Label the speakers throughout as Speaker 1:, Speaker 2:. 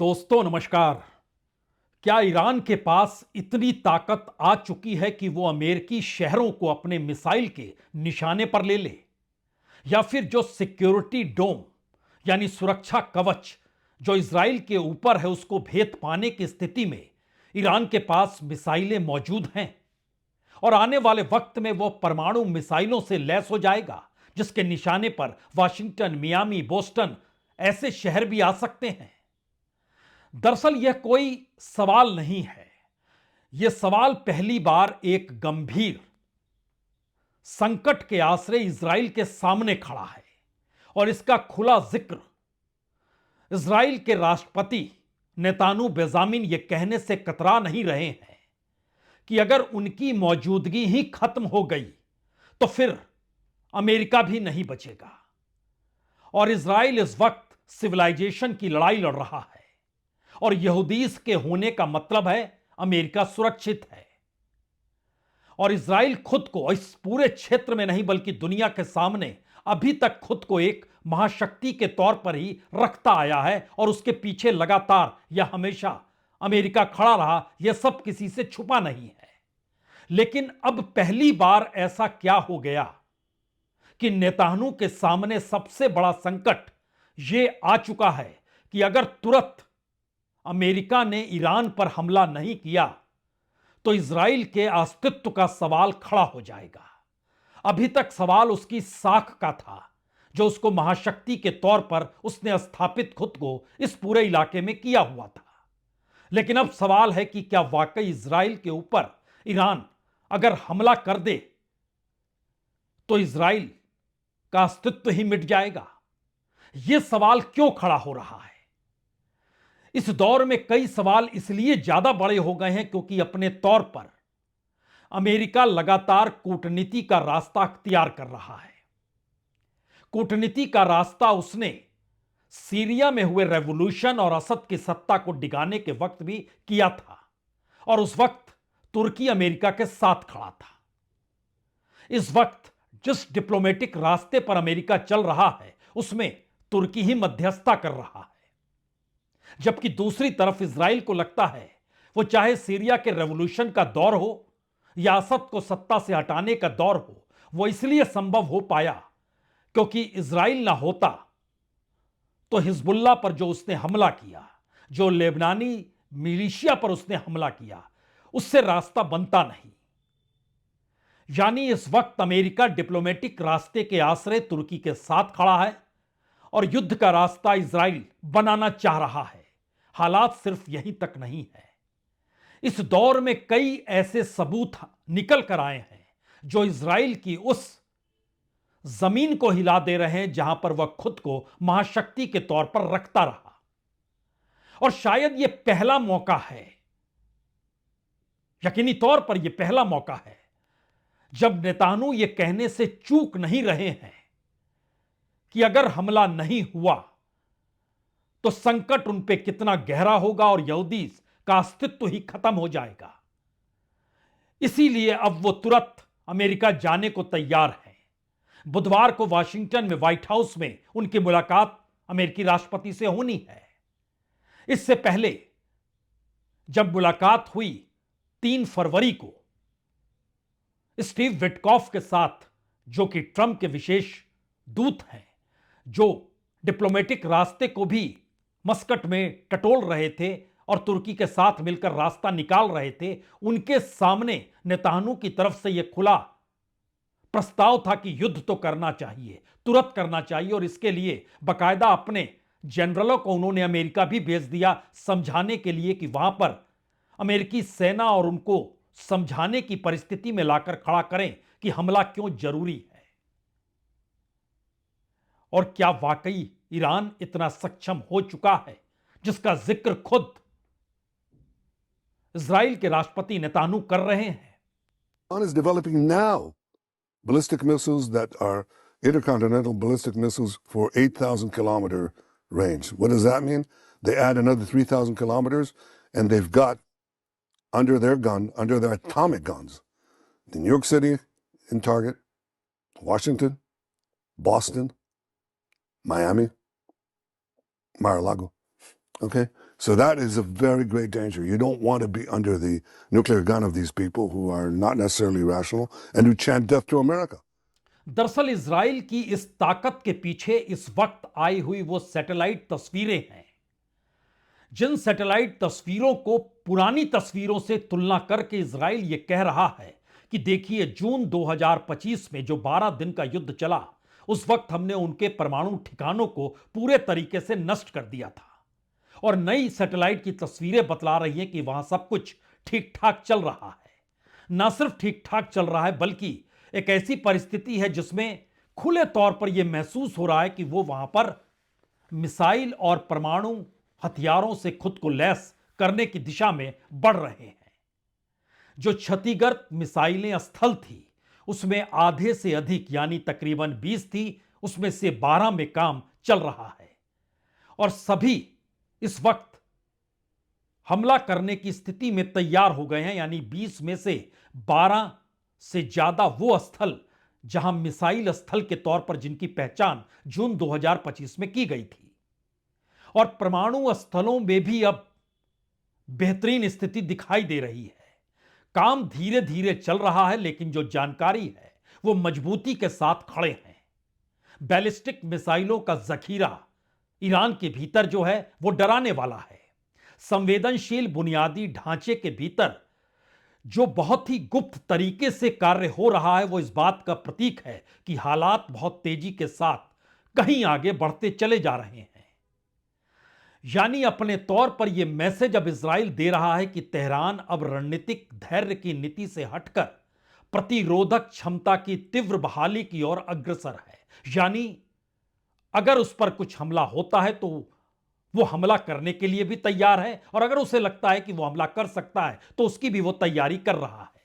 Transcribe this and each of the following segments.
Speaker 1: दोस्तों नमस्कार। क्या ईरान के पास इतनी ताकत आ चुकी है कि वो अमेरिकी शहरों को अपने मिसाइल के निशाने पर ले ले, या फिर जो सिक्योरिटी डोम यानी सुरक्षा कवच जो इजराइल के ऊपर है उसको भेद पाने की स्थिति में ईरान के पास मिसाइलें मौजूद हैं और आने वाले वक्त में वो परमाणु मिसाइलों से लैस हो जाएगा जिसके निशाने पर वाशिंगटन, मियामी, बोस्टन ऐसे शहर भी आ सकते हैं। दरअसल यह कोई सवाल नहीं है, यह सवाल पहली बार एक गंभीर संकट के आश्रय इजराइल के सामने खड़ा है और इसका खुला जिक्र इजराइल के राष्ट्रपति नेतान्याहू बेंजामिन यह कहने से कतरा नहीं रहे हैं कि अगर उनकी मौजूदगी ही खत्म हो गई तो फिर अमेरिका भी नहीं बचेगा और इजराइल इस वक्त सिविलाइजेशन की लड़ाई लड़ रहा है और यहूदीस के होने का मतलब है अमेरिका सुरक्षित है और इजराइल खुद को इस पूरे क्षेत्र में नहीं बल्कि दुनिया के सामने अभी तक खुद को एक महाशक्ति के तौर पर ही रखता आया है और उसके पीछे लगातार या हमेशा अमेरिका खड़ा रहा। यह सब किसी से छुपा नहीं है, लेकिन अब पहली बार ऐसा क्या हो गया कि नेतान्याहू के सामने सबसे बड़ा संकट यह आ चुका है कि अगर तुरंत अमेरिका ने ईरान पर हमला नहीं किया तो इजराइल के अस्तित्व का सवाल खड़ा हो जाएगा। अभी तक सवाल उसकी साख का था जो उसको महाशक्ति के तौर पर उसने स्थापित खुद को इस पूरे इलाके में किया हुआ था, लेकिन अब सवाल है कि क्या वाकई इजराइल के ऊपर ईरान अगर हमला कर दे तो इजराइल का अस्तित्व ही मिट जाएगा। यह सवाल क्यों खड़ा हो रहा है? इस दौर में कई सवाल इसलिए ज्यादा बड़े हो गए हैं क्योंकि अपने तौर पर अमेरिका लगातार कूटनीति का रास्ता अख्तियार कर रहा है। कूटनीति का रास्ता उसने सीरिया में हुए रेवोल्यूशन और असद की सत्ता को डिगाने के वक्त भी किया था और उस वक्त तुर्की अमेरिका के साथ खड़ा था। इस वक्त जिस डिप्लोमेटिक रास्ते पर अमेरिका चल रहा है उसमें तुर्की ही मध्यस्थता कर रहा है, जबकि दूसरी तरफ इजराइल को लगता है वो चाहे सीरिया के रेवोल्यूशन का दौर हो या असद को सत्ता से हटाने का दौर हो, वो इसलिए संभव हो पाया क्योंकि इजराइल ना होता तो हिजबुल्लाह पर जो उसने हमला किया, जो लेबनानी मिलिशिया पर उसने हमला किया, उससे रास्ता बनता नहीं। यानी इस वक्त अमेरिका डिप्लोमेटिक रास्ते के आश्रय तुर्की के साथ खड़ा है और युद्ध का रास्ता इजराइल बनाना चाह रहा है। हालात सिर्फ यहीं तक नहीं है, इस दौर में कई ऐसे सबूत निकल कर आए हैं जो इजराइल की उस जमीन को हिला दे रहे हैं जहां पर वह खुद को महाशक्ति के तौर पर रखता रहा। और शायद यह पहला मौका है, यकीनी तौर पर यह पहला मौका है जब नेतान्याहू यह कहने से चूक नहीं रहे हैं कि अगर हमला नहीं हुआ तो संकट उन पे कितना गहरा होगा और यहूदी का अस्तित्व ही खत्म हो जाएगा। इसीलिए अब वो तुरंत अमेरिका जाने को तैयार है। बुधवार को वाशिंगटन में व्हाइट हाउस में उनकी मुलाकात अमेरिकी राष्ट्रपति से होनी है। इससे पहले जब मुलाकात हुई 3 फरवरी को स्टीव विटकॉफ के साथ, जो कि ट्रंप के विशेष दूत हैं, जो डिप्लोमेटिक रास्ते को भी मस्कट में टटोल रहे थे और तुर्की के साथ मिलकर रास्ता निकाल रहे थे, उनके सामने नेतान्याहू की तरफ से यह खुला प्रस्ताव था कि युद्ध तो करना चाहिए, तुरंत करना चाहिए और इसके लिए बकायदा अपने जनरलों को उन्होंने अमेरिका भी भेज दिया समझाने के लिए कि वहां पर अमेरिकी सेना और उनको समझाने की परिस्थिति में लाकर खड़ा करें कि हमला क्यों जरूरी है। और क्या वाकई ईरान इतना सक्षम हो चुका है जिसका जिक्र खुद इजराइल के राष्ट्रपति नेतान्याहू कर रहे हैं?
Speaker 2: Iran is developing now ballistic missiles that are intercontinental ballistic missiles for 8,000 kilometer range. What does that mean? They add another 3,000 kilometers and they've got under their atomic guns, the New York City in target, Washington, Boston, Miami, Mar-a-Lago, Okay? So that is a very great danger. You don't want to be under the nuclear gun of these people who are not necessarily rational and who chant death to America.
Speaker 1: दरअसल Israel की इस ताकत के पीछे इस वक्त आई हुई वो सैटेलाइट तस्वीरें हैं, जिन सैटेलाइट तस्वीरों को पुरानी तस्वीरों से तुलना करके इजराइल ये कह रहा है कि देखिए जून 2025 में जो 12 दिन का युद्ध चला, उस वक्त हमने उनके परमाणु ठिकानों को पूरे तरीके से नष्ट कर दिया था। और नई सैटेलाइट की तस्वीरें बतला रही हैं कि वहां सब कुछ ठीक ठाक चल रहा है। ना सिर्फ ठीक ठाक चल रहा है, बल्कि एक ऐसी परिस्थिति है जिसमें खुले तौर पर यह महसूस हो रहा है कि वो वहां पर मिसाइल और परमाणु हथियारों से खुद को लैस करने की दिशा में बढ़ रहे हैं। जो क्षतिग्रस्त मिसाइलें स्थल थी, उसमें आधे से अधिक यानी तकरीबन 20 थी, उसमें से 12 में काम चल रहा है और सभी इस वक्त हमला करने की स्थिति में तैयार हो गए हैं। यानी 20 में से 12 से ज्यादा वो स्थल जहां मिसाइल स्थल के तौर पर जिनकी पहचान जून 2025 में की गई थी। और परमाणु स्थलों में भी अब बेहतरीन स्थिति दिखाई दे रही है। काम धीरे धीरे चल रहा है, लेकिन जो जानकारी है वो मजबूती के साथ खड़े हैं। बैलिस्टिक मिसाइलों का जखीरा ईरान के भीतर जो है वो डराने वाला है। संवेदनशील बुनियादी ढांचे के भीतर जो बहुत ही गुप्त तरीके से कार्य हो रहा है, वो इस बात का प्रतीक है कि हालात बहुत तेजी के साथ कहीं आगे बढ़ते चले जा रहे हैं। यानी अपने तौर पर यह मैसेज अब इजराइल दे रहा है कि तेहरान अब रणनीतिक धैर्य की नीति से हटकर प्रतिरोधक क्षमता की तीव्र बहाली की ओर अग्रसर है। यानी अगर उस पर कुछ हमला होता है तो वो हमला करने के लिए भी तैयार है, और अगर उसे लगता है कि वो हमला कर सकता है तो उसकी भी वो तैयारी कर रहा है।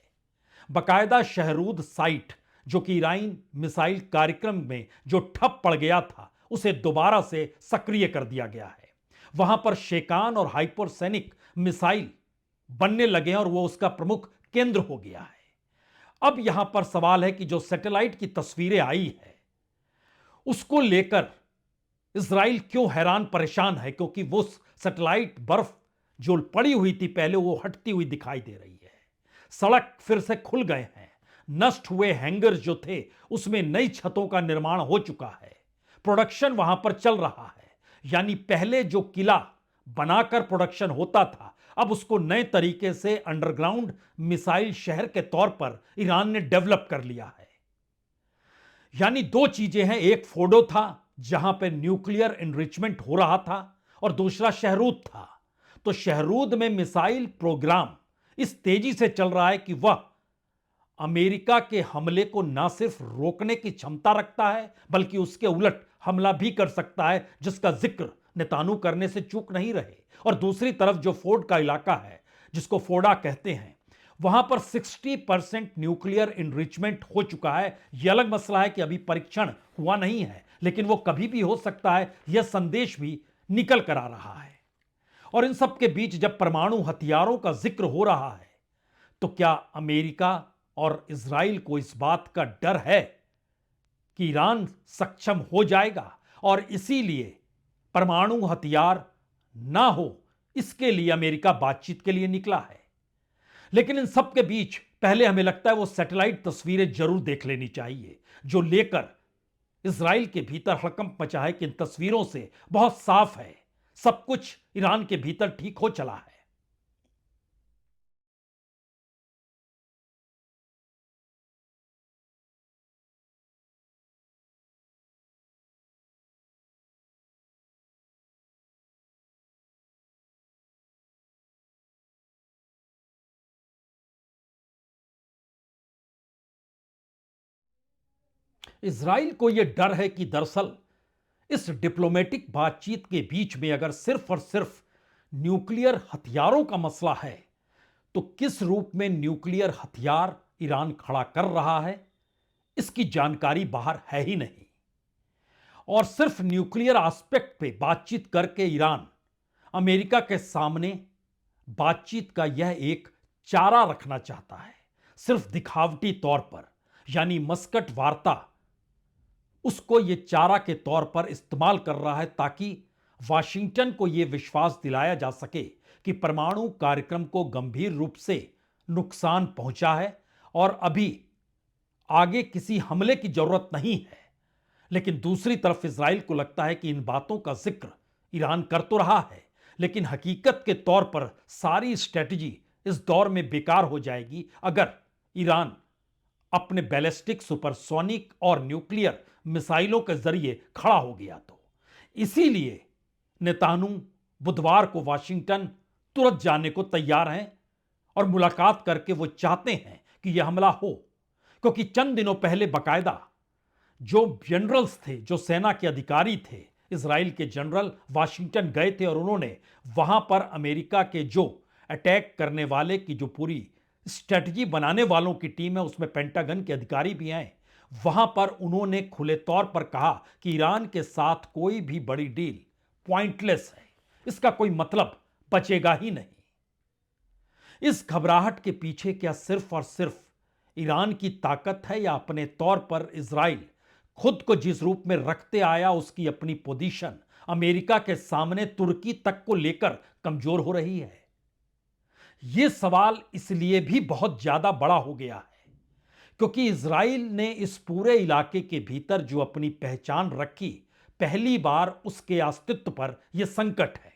Speaker 1: बाकायदा शहरूद साइट, जो कि ईरान मिसाइल कार्यक्रम में जो ठप पड़ गया था, उसे दोबारा से सक्रिय कर दिया गया है। वहां पर शेकान और हाइपरसोनिक मिसाइल बनने लगे हैं और वो उसका प्रमुख केंद्र हो गया है। अब यहां पर सवाल है कि जो सैटेलाइट की तस्वीरें आई है उसको लेकर इजराइल क्यों हैरान परेशान है, क्योंकि वो सैटेलाइट बर्फ जो पड़ी हुई थी पहले वो हटती हुई दिखाई दे रही है। सड़क फिर से खुल गए हैं। नष्ट हुए हैंगर्स जो थे उसमें नई छतों का निर्माण हो चुका है। प्रोडक्शन वहां पर चल रहा है। यानी पहले जो किला बनाकर प्रोडक्शन होता था, अब उसको नए तरीके से अंडरग्राउंड मिसाइल शहर के तौर पर ईरान ने डेवलप कर लिया है। यानी दो चीजें हैं, एक फोर्डो था जहां पे न्यूक्लियर एनरिचमेंट हो रहा था, और दूसरा शहरूद था। तो शहरूद में मिसाइल प्रोग्राम इस तेजी से चल रहा है कि वह अमेरिका के हमले को ना सिर्फ रोकने की क्षमता रखता है, बल्कि उसके उलट हमला भी कर सकता है, जिसका जिक्र नेतान्याहू करने से चूक नहीं रहे। और दूसरी तरफ जो फोर्ड का इलाका है, जिसको फोर्डा कहते हैं, वहां पर 60% न्यूक्लियर एनरिचमेंट हो चुका है। यह अलग मसला है कि अभी परीक्षण हुआ नहीं है, लेकिन वो कभी भी हो सकता है, यह संदेश भी निकल कर आ रहा है। और इन सब के बीच जब परमाणु हथियारों का जिक्र हो रहा है, तो क्या अमेरिका और इजराइल को इस बात का डर है कि ईरान सक्षम हो जाएगा और इसीलिए परमाणु हथियार ना हो, इसके लिए अमेरिका बातचीत के लिए निकला है। लेकिन इन सब के बीच पहले हमें लगता है वो सैटेलाइट तस्वीरें जरूर देख लेनी चाहिए, जो लेकर इजराइल के भीतर हड़कंप मचा है कि इन तस्वीरों से बहुत साफ है सब कुछ ईरान के भीतर ठीक हो चला है। इजराइल को यह डर है कि दरअसल इस डिप्लोमेटिक बातचीत के बीच में अगर सिर्फ और सिर्फ न्यूक्लियर हथियारों का मसला है, तो किस रूप में न्यूक्लियर हथियार ईरान खड़ा कर रहा है, इसकी जानकारी बाहर है ही नहीं। और सिर्फ न्यूक्लियर एस्पेक्ट पे बातचीत करके ईरान अमेरिका के सामने बातचीत का यह एक चारा रखना चाहता है, सिर्फ दिखावटी तौर पर। यानी मस्कट वार्ता उसको यह चारा के तौर पर इस्तेमाल कर रहा है, ताकि वाशिंगटन को यह विश्वास दिलाया जा सके कि परमाणु कार्यक्रम को गंभीर रूप से नुकसान पहुंचा है और अभी आगे किसी हमले की जरूरत नहीं है। लेकिन दूसरी तरफ इजराइल को लगता है कि इन बातों का जिक्र ईरान कर तो रहा है, लेकिन हकीकत के तौर पर सारी स्ट्रेटजी इस दौर में बेकार हो जाएगी अगर ईरान अपने बैलिस्टिक, सुपरसोनिक और न्यूक्लियर मिसाइलों के जरिए खड़ा हो गया तो। इसीलिए नेतान्याहू बुधवार को वाशिंगटन तुरंत जाने को तैयार हैं और मुलाकात करके वो चाहते हैं कि यह हमला हो, क्योंकि चंद दिनों पहले बकायदा जो जनरल्स थे, जो सेना के अधिकारी थे, इजराइल के जनरल वाशिंगटन गए थे और उन्होंने वहां पर अमेरिका के जो अटैक करने वाले की जो पूरी स्ट्रेटजी बनाने वालों की टीम है, उसमें पेंटागन के अधिकारी भी आए। वहां पर उन्होंने खुले तौर पर कहा कि ईरान के साथ कोई भी बड़ी डील पॉइंटलेस है, इसका कोई मतलब बचेगा ही नहीं। इस घबराहट के पीछे क्या सिर्फ और सिर्फ ईरान की ताकत है, या अपने तौर पर इजराइल खुद को जिस रूप में रखते आया उसकी अपनी पोजीशन अमेरिका के सामने तुर्की तक को लेकर कमजोर हो रही है? यह सवाल इसलिए भी बहुत ज्यादा बड़ा हो गया है क्योंकि इजराइल ने इस पूरे इलाके के भीतर जो अपनी पहचान रखी, पहली बार उसके अस्तित्व पर यह संकट है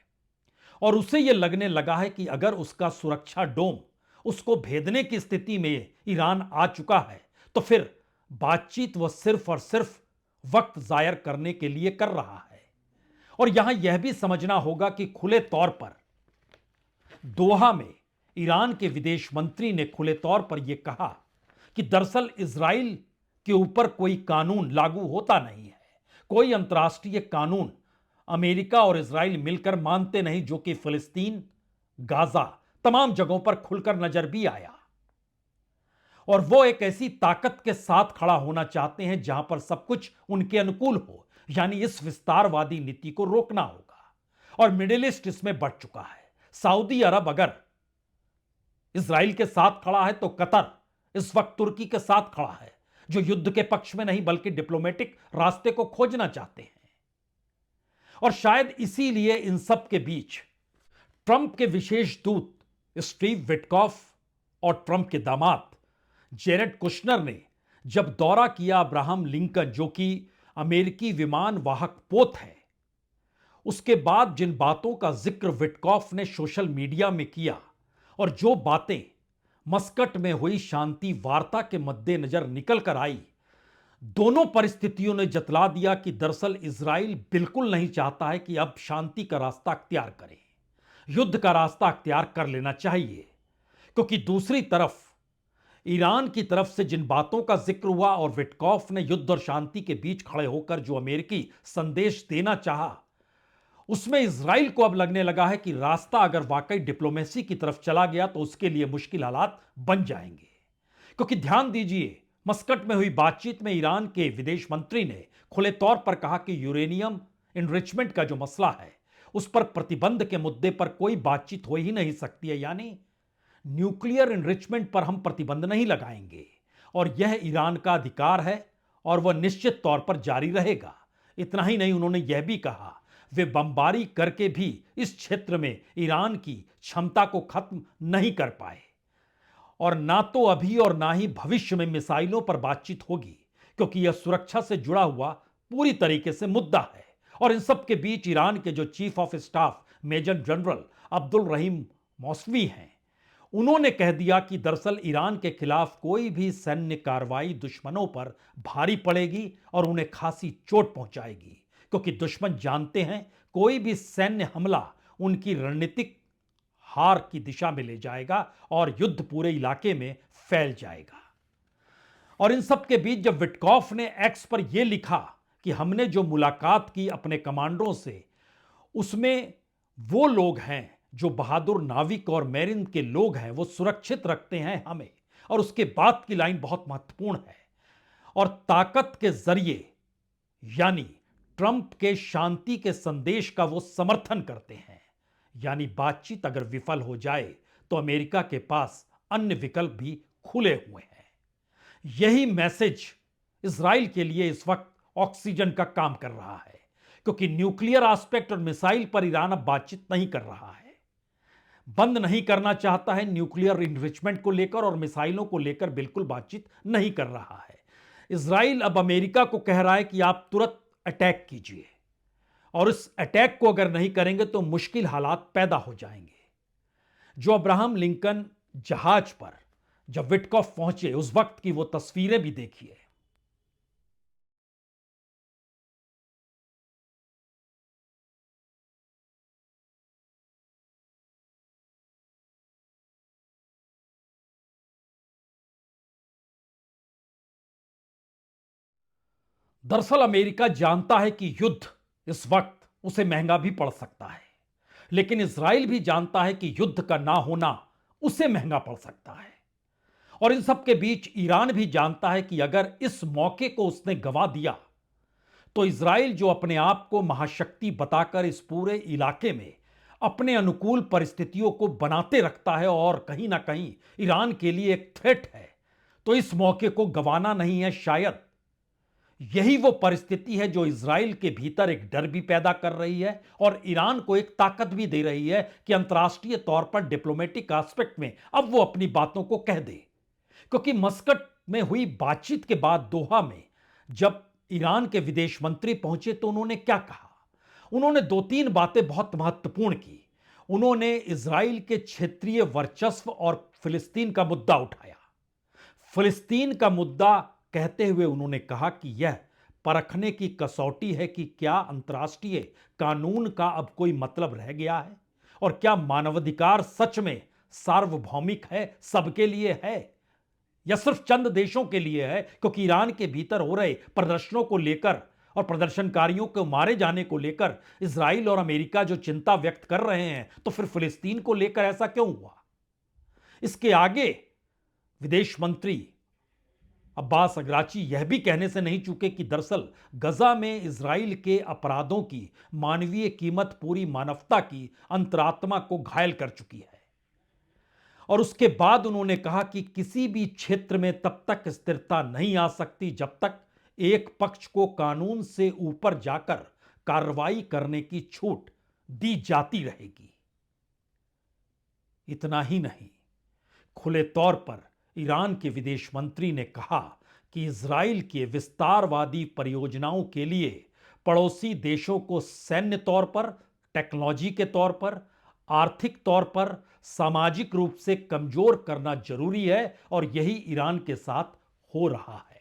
Speaker 1: और उसे यह लगने लगा है कि अगर उसका सुरक्षा डोम उसको भेदने की स्थिति में ईरान आ चुका है तो फिर बातचीत वह सिर्फ और सिर्फ वक्त जायर करने के लिए कर रहा है। और यहां यह भी समझना होगा कि खुले तौर पर दोहा में ईरान के विदेश मंत्री ने खुले तौर पर यह कहा कि दरअसल इजराइल के ऊपर कोई कानून लागू होता नहीं है, कोई अंतर्राष्ट्रीय कानून अमेरिका और इजराइल मिलकर मानते नहीं, जो कि फिलिस्तीन, गाजा तमाम जगहों पर खुलकर नजर भी आया। और वो एक ऐसी ताकत के साथ खड़ा होना चाहते हैं जहां पर सब कुछ उनके अनुकूल हो, यानी इस विस्तारवादी नीति को रोकना होगा। और मिडिल ईस्ट इसमें बढ़ चुका है। सऊदी अरब अगर इजराइल के साथ खड़ा है तो कतर इस वक्त तुर्की के साथ खड़ा है, जो युद्ध के पक्ष में नहीं बल्कि डिप्लोमेटिक रास्ते को खोजना चाहते हैं। और शायद इसीलिए इन सब के बीच ट्रंप के विशेष दूत स्टीव विटकॉफ और ट्रंप के दामाद जेरेड कुशनर ने जब दौरा किया अब्राहम लिंकन, जो कि अमेरिकी विमान वाहक पोत है, उसके बाद जिन बातों का जिक्र विटकॉफ ने सोशल मीडिया में किया और जो बातें मस्कट में हुई शांति वार्ता के मद्देनजर निकल कर आई, दोनों परिस्थितियों ने जतला दिया कि दरअसल इजराइल बिल्कुल नहीं चाहता है कि अब शांति का रास्ता अख्तियार करे, युद्ध का रास्ता अख्तियार कर लेना चाहिए। क्योंकि दूसरी तरफ ईरान की तरफ से जिन बातों का जिक्र हुआ और विटकॉफ ने युद्ध और शांति के बीच खड़े होकर जो अमेरिकी संदेश देना चाहा, उसमें इजराइल को अब लगने लगा है कि रास्ता अगर वाकई डिप्लोमेसी की तरफ चला गया तो उसके लिए मुश्किल हालात बन जाएंगे। क्योंकि ध्यान दीजिए, मस्कट में हुई बातचीत में ईरान के विदेश मंत्री ने खुले तौर पर कहा कि यूरेनियम इनरिचमेंट का जो मसला है उस पर प्रतिबंध के मुद्दे पर कोई बातचीत हो ही नहीं सकती है, यानी न्यूक्लियर इनरिचमेंट पर हम प्रतिबंध नहीं लगाएंगे और यह ईरान का अधिकार है और वह निश्चित तौर पर जारी रहेगा। इतना ही नहीं, उन्होंने यह भी कहा वे बमबारी करके भी इस क्षेत्र में ईरान की क्षमता को खत्म नहीं कर पाए और ना तो अभी और ना ही भविष्य में मिसाइलों पर बातचीत होगी, क्योंकि यह सुरक्षा से जुड़ा हुआ पूरी तरीके से मुद्दा है। और इन सब के बीच ईरान के जो chief of staff major general Abdul Rahim Mousavi हैं, उन्होंने कह दिया कि दरअसल ईरान के खिलाफ कोई भी सैन्य कार्रवाई दुश्मनों पर भारी पड़ेगी और उन्हें खासी चोट पहुंचाएगी, क्योंकि दुश्मन जानते हैं कोई भी सैन्य हमला उनकी रणनीतिक हार की दिशा में ले जाएगा और युद्ध पूरे इलाके में फैल जाएगा। और इन सब के बीच जब विटकॉफ ने एक्स पर यह लिखा कि हमने जो मुलाकात की अपने कमांडरों से, उसमें वो लोग हैं जो बहादुर नाविक और मैरिन के लोग हैं, वो सुरक्षित रखते हैं हमें। और उसके बाद की लाइन बहुत महत्वपूर्ण है, और ताकत के जरिए यानी ट्रंप के शांति के संदेश का वो समर्थन करते हैं। यानी बातचीत अगर विफल हो जाए तो अमेरिका के पास अन्य विकल्प भी खुले हुए हैं। यही मैसेज इजराइल के लिए इस वक्त ऑक्सीजन का काम कर रहा है, क्योंकि न्यूक्लियर एस्पेक्ट और मिसाइल पर ईरान अब बातचीत नहीं कर रहा है, बंद नहीं करना चाहता है, न्यूक्लियर इन्रिचमेंट को लेकर और मिसाइलों को लेकर बिल्कुल बातचीत नहीं कर रहा है। इजराइल अब अमेरिका को कह रहा है कि आप तुरंत अटैक कीजिए, और इस अटैक को अगर नहीं करेंगे तो मुश्किल हालात पैदा हो जाएंगे। जो अब्राहम लिंकन जहाज पर जब विटकॉफ पहुंचे उस वक्त की वो तस्वीरें भी देखिए। दरअसल अमेरिका जानता है कि युद्ध इस वक्त उसे महंगा भी पड़ सकता है, लेकिन इजराइल भी जानता है कि युद्ध का ना होना उसे महंगा पड़ सकता है। और इन सब के बीच ईरान भी जानता है कि अगर इस मौके को उसने गंवा दिया तो इजराइल, जो अपने आप को महाशक्ति बताकर इस पूरे इलाके में अपने अनुकूल परिस्थितियों को बनाते रखता है और कहीं ना कहीं ईरान के लिए एक थ्रेट है, तो इस मौके को गंवाना नहीं है। शायद यही वो परिस्थिति है जो इजराइल के भीतर एक डर भी पैदा कर रही है और ईरान को एक ताकत भी दे रही है कि अंतर्राष्ट्रीय तौर पर डिप्लोमेटिक एस्पेक्ट में अब वो अपनी बातों को कह दे। क्योंकि मस्कट में हुई बातचीत के बाद दोहा में जब ईरान के विदेश मंत्री पहुंचे तो उन्होंने क्या कहा? उन्होंने दो तीन बातें बहुत महत्वपूर्ण की। उन्होंने इजराइल के क्षेत्रीय वर्चस्व और फिलिस्तीन का मुद्दा उठाया। फिलिस्तीन का मुद्दा कहते हुए उन्होंने कहा कि यह परखने की कसौटी है कि क्या अंतर्राष्ट्रीय कानून का अब कोई मतलब रह गया है और क्या मानवाधिकार सच में सार्वभौमिक है, सबके लिए है, या सिर्फ चंद देशों के लिए है। क्योंकि ईरान के भीतर हो रहे प्रदर्शनों को लेकर और प्रदर्शनकारियों को मारे जाने को लेकर इजराइल और अमेरिका जो चिंता व्यक्त कर रहे हैं, तो फिर फिलिस्तीन को लेकर ऐसा क्यों हुआ? इसके आगे विदेश मंत्री अब्बास अगराची यह भी कहने से नहीं चूके कि दरअसल गजा में इजराइल के अपराधों की मानवीय कीमत पूरी मानवता की अंतरात्मा को घायल कर चुकी है। और उसके बाद उन्होंने कहा कि किसी भी क्षेत्र में तब तक स्थिरता नहीं आ सकती जब तक एक पक्ष को कानून से ऊपर जाकर कार्रवाई करने की छूट दी जाती रहेगी। इतना ही नहीं, खुले तौर पर ईरान के विदेश मंत्री ने कहा कि इजराइल के विस्तारवादी परियोजनाओं के लिए पड़ोसी देशों को सैन्य तौर पर, टेक्नोलॉजी के तौर पर, आर्थिक तौर पर, सामाजिक रूप से कमजोर करना जरूरी है और यही ईरान के साथ हो रहा है।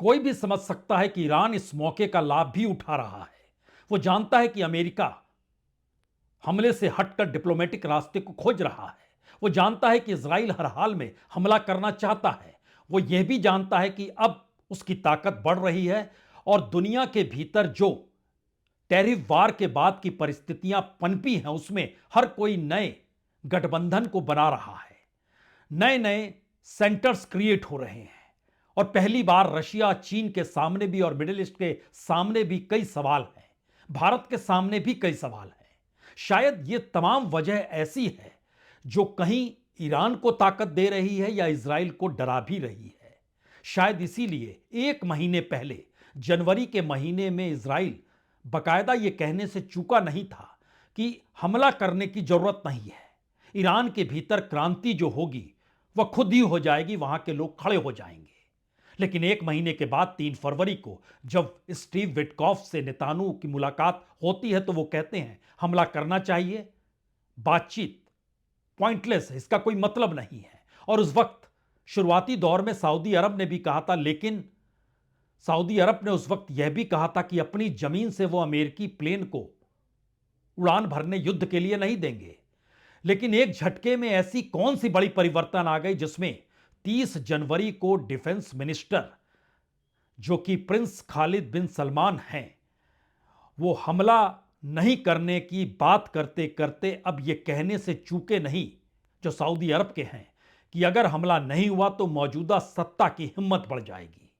Speaker 1: कोई भी समझ सकता है कि ईरान इस मौके का लाभ भी उठा रहा है। वो जानता है कि अमेरिका हमले से हटकर डिप्लोमेटिक रास्ते को खोज रहा है। वो जानता है कि इजराइल हर हाल में हमला करना चाहता है। वो यह भी जानता है कि अब उसकी ताकत बढ़ रही है और दुनिया के भीतर जो टैरिफ वार के बाद की परिस्थितियां पनपी हैं उसमें हर कोई नए गठबंधन को बना रहा है। नए नए सेंटर्स क्रिएट हो रहे हैं और पहली बार रशिया, चीन के सामने भी और मिडिल ईस्ट के सामने भी कई सवाल हैं। भारत के सामने भी कई सवाल हैं। शायद ये तमाम वजह ऐसी है जो कहीं ईरान को ताकत दे रही है या इजराइल को डरा भी रही है। शायद इसीलिए एक महीने पहले जनवरी के महीने में इजराइल बाकायदा ये कहने से चूका नहीं था कि हमला करने की जरूरत नहीं है, ईरान के भीतर क्रांति जो होगी वह खुद ही हो जाएगी, वहां के लोग खड़े हो जाएंगे। लेकिन एक महीने के बाद 3 फरवरी को जब स्टीव विटकॉफ से नेतान्याहू की मुलाकात होती है तो वो कहते हैं हमला करना चाहिए, बातचीत पॉइंटलेस है, इसका कोई मतलब नहीं है। और उस वक्त शुरुआती दौर में सऊदी अरब ने भी कहा था, लेकिन सऊदी अरब ने उस वक्त यह भी कहा था कि अपनी जमीन से वो अमेरिकी प्लेन को उड़ान भरने युद्ध के लिए नहीं देंगे। लेकिन एक झटके में ऐसी कौन सी बड़ी परिवर्तन आ गई जिसमें 30 जनवरी को डिफेंस मिनिस्टर, जो कि प्रिंस खालिद बिन सलमान हैं, वो हमला नहीं करने की बात करते करते अब ये कहने से चूके नहीं, जो सऊदी अरब के हैं, कि अगर हमला नहीं हुआ तो मौजूदा सत्ता की हिम्मत बढ़ जाएगी।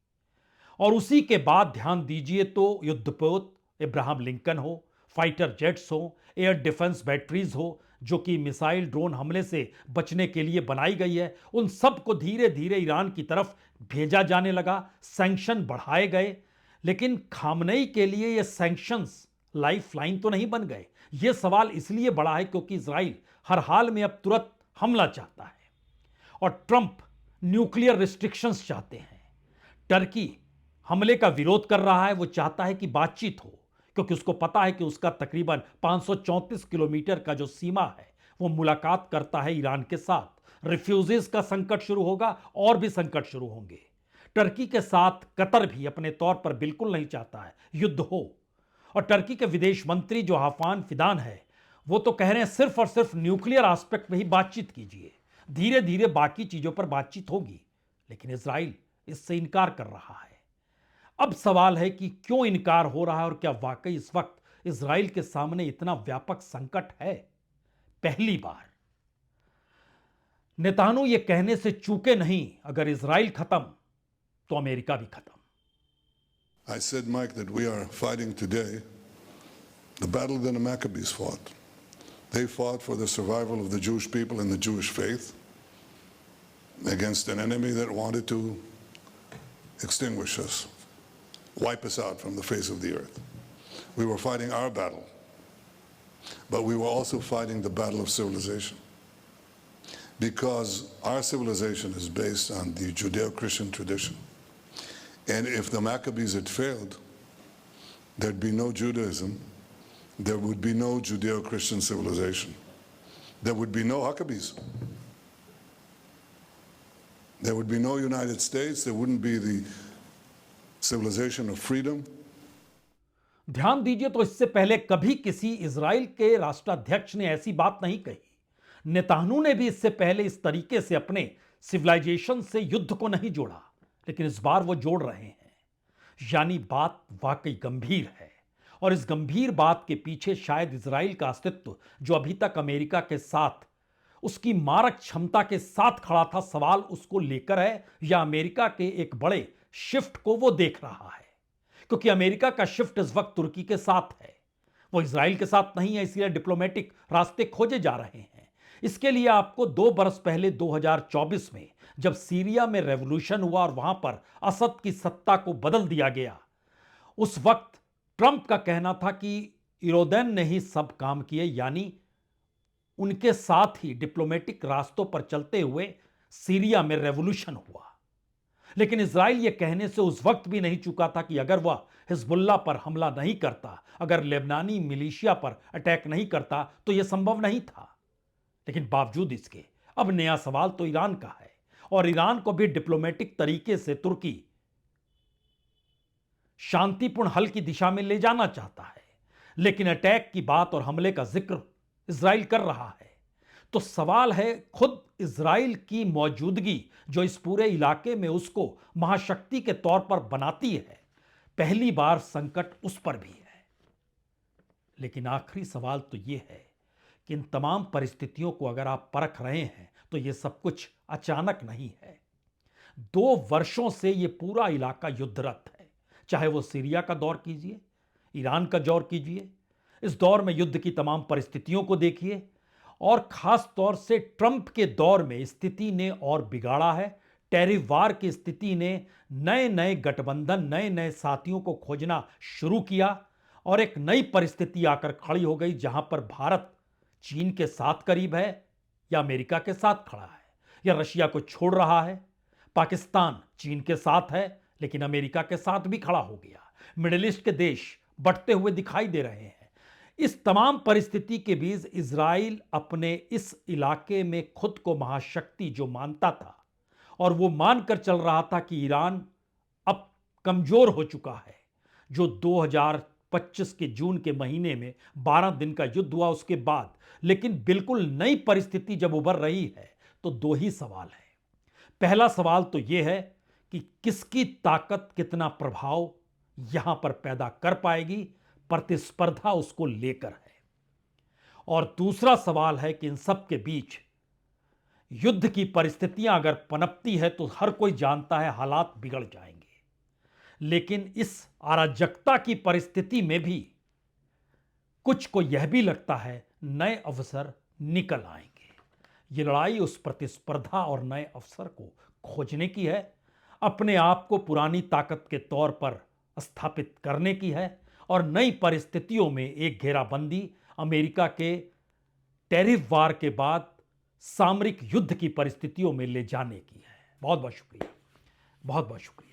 Speaker 1: और उसी के बाद ध्यान दीजिए तो युद्धपोत इब्राहिम लिंकन हो, फाइटर जेट्स हो, एयर डिफेंस बैटरीज हो, जो कि मिसाइल ड्रोन हमले से बचने के लिए बनाई गई है, उन सब को धीरे धीरे ईरान की तरफ भेजा जाने लगा। सैंक्शन बढ़ाए गए, लेकिन खामनेई के लिए ये सैंक्शंस लाइफ लाइन तो नहीं बन गए। ये सवाल इसलिए बड़ा है क्योंकि इजराइल हर हाल में अब तुरंत हमला चाहता है और ट्रंप न्यूक्लियर रिस्ट्रिक्शंस चाहते हैं। टर्की हमले का विरोध कर रहा है, वो चाहता है कि बातचीत हो, क्योंकि उसको पता है कि उसका तकरीबन 534 किलोमीटर का जो सीमा है वो मुलाकात करता है ईरान के साथ। रिफ्यूजीज का संकट शुरू होगा और भी संकट शुरू होंगे। टर्की के साथ कतर भी अपने तौर पर बिल्कुल नहीं चाहता है युद्ध हो। और टर्की के विदेश मंत्री जो हाफान फिदान है, वो तो कह रहे हैं सिर्फ और सिर्फ न्यूक्लियर एस्पेक्ट में ही बातचीत कीजिए, धीरे धीरे बाकी चीजों पर बातचीत होगी। लेकिन इजराइल इससे इनकार कर रहा है। अब सवाल है कि क्यों इनकार हो रहा है और क्या वाकई इस वक्त इजराइल के सामने इतना व्यापक संकट है। पहली बार नेतान्याहू ये कहने से चूके नहीं, अगर इजराइल खत्म तो अमेरिका भी खत्म।
Speaker 2: I said, Mike, that we are fighting today the battle that the Maccabees fought. They fought for the survival of the Jewish people and the Jewish faith against an enemy that wanted to extinguish us, wipe us out from the face of the earth. We were fighting our battle, but we were also fighting the battle of civilization, because our civilization is based on the Judeo-Christian tradition. And if the Maccabees had failed, there'd be no Judaism, there would be no Judeo-Christian civilization, there would be no Maccabees, there would be no United States, there wouldn't be the civilization of freedom.
Speaker 1: ध्यान दीजिए तो इससे पहले कभी किसी Israel के राष्ट्राध्यक्ष ने ऐसी बात नहीं कही। नेतान्याहू ने भी इससे पहले इस तरीके से अपने सिविलाइजेशन से युद्ध को नहीं जोड़ा, लेकिन इस बार वो जोड़ रहे हैं। यानी बात वाकई गंभीर है, और इस गंभीर बात के पीछे शायद इजराइल का अस्तित्व, जो अभी तक अमेरिका के साथ उसकी मारक क्षमता के साथ खड़ा था, सवाल उसको लेकर है या अमेरिका के एक बड़े शिफ्ट को वो देख रहा है। क्योंकि अमेरिका का शिफ्ट इस वक्त तुर्की के साथ है, वो इजराइल के साथ नहीं है, इसलिए डिप्लोमेटिक रास्ते खोजे जा रहे हैं। इसके लिए आपको 2 बरस पहले 2024 में जब सीरिया में रेवोल्यूशन हुआ और वहां पर असद की सत्ता को बदल दिया गया, उस वक्त ट्रंप का कहना था कि इरोदेन ने ही सब काम किए, यानी उनके साथ ही डिप्लोमेटिक रास्तों पर चलते हुए सीरिया में रेवोल्यूशन हुआ। लेकिन इजराइल यह कहने से उस वक्त भी नहीं चूका था कि अगर वह हिजबुल्लाह पर हमला नहीं करता, अगर लेबनानी मिलिशिया पर अटैक नहीं करता, तो यह संभव नहीं था। लेकिन बावजूद इसके अब नया सवाल तो ईरान का है, और ईरान को भी डिप्लोमेटिक तरीके से तुर्की शांतिपूर्ण हल की दिशा में ले जाना चाहता है। लेकिन अटैक की बात और हमले का जिक्र इजराइल कर रहा है। तो सवाल है, खुद इजराइल की मौजूदगी जो इस पूरे इलाके में उसको महाशक्ति के तौर पर बनाती है, पहली बार संकट उस पर भी है। लेकिन आखिरी सवाल तो यह है कि इन तमाम परिस्थितियों को अगर आप परख रहे हैं तो यह सब कुछ अचानक नहीं है। 2 वर्षों से यह पूरा इलाका युद्धरत है। चाहे वो सीरिया का दौर कीजिए, ईरान का दौर कीजिए, इस दौर में युद्ध की तमाम परिस्थितियों को देखिए, और खास तौर से ट्रंप के दौर में स्थिति ने और बिगाड़ा है। टैरिफ वार की स्थिति ने नए नए गठबंधन, नए नए साथियों को खोजना शुरू किया, और एक नई परिस्थिति आकर खड़ी हो गई जहां पर भारत चीन के साथ करीब है या अमेरिका के साथ खड़ा है, या रशिया को छोड़ रहा है। पाकिस्तान चीन के साथ है लेकिन अमेरिका के साथ भी खड़ा हो गया। मिडिल ईस्ट के देश बढ़ते हुए दिखाई दे रहे हैं। इस तमाम परिस्थिति के बीच इजराइल अपने इस इलाके में खुद को महाशक्ति जो मानता था, और वो मानकर चल रहा था कि ईरान अब कमजोर हो चुका है। जो 2025 के जून के महीने में 12 दिन का युद्ध हुआ उसके बाद, लेकिन बिल्कुल नई परिस्थिति जब उभर रही है तो 2 ही सवाल है। पहला सवाल तो यह है कि किसकी ताकत कितना प्रभाव यहां पर पैदा कर पाएगी, प्रतिस्पर्धा उसको लेकर है। और दूसरा सवाल है कि इन सब के बीच युद्ध की परिस्थितियां अगर पनपती है तो हर कोई जानता है हालात बिगड़ जाएंगे, लेकिन इस अराजकता की परिस्थिति में भी कुछ को यह भी लगता है नए अवसर निकल आएंगे। ये लड़ाई उस प्रतिस्पर्धा और नए अवसर को खोजने की है, अपने आप को पुरानी ताकत के तौर पर स्थापित करने की है और नई परिस्थितियों में एक घेराबंदी अमेरिका के टैरिफ वार के बाद सामरिक युद्ध की परिस्थितियों में ले जाने की है। बहुत बहुत शुक्रिया, बहुत बहुत शुक्रिया।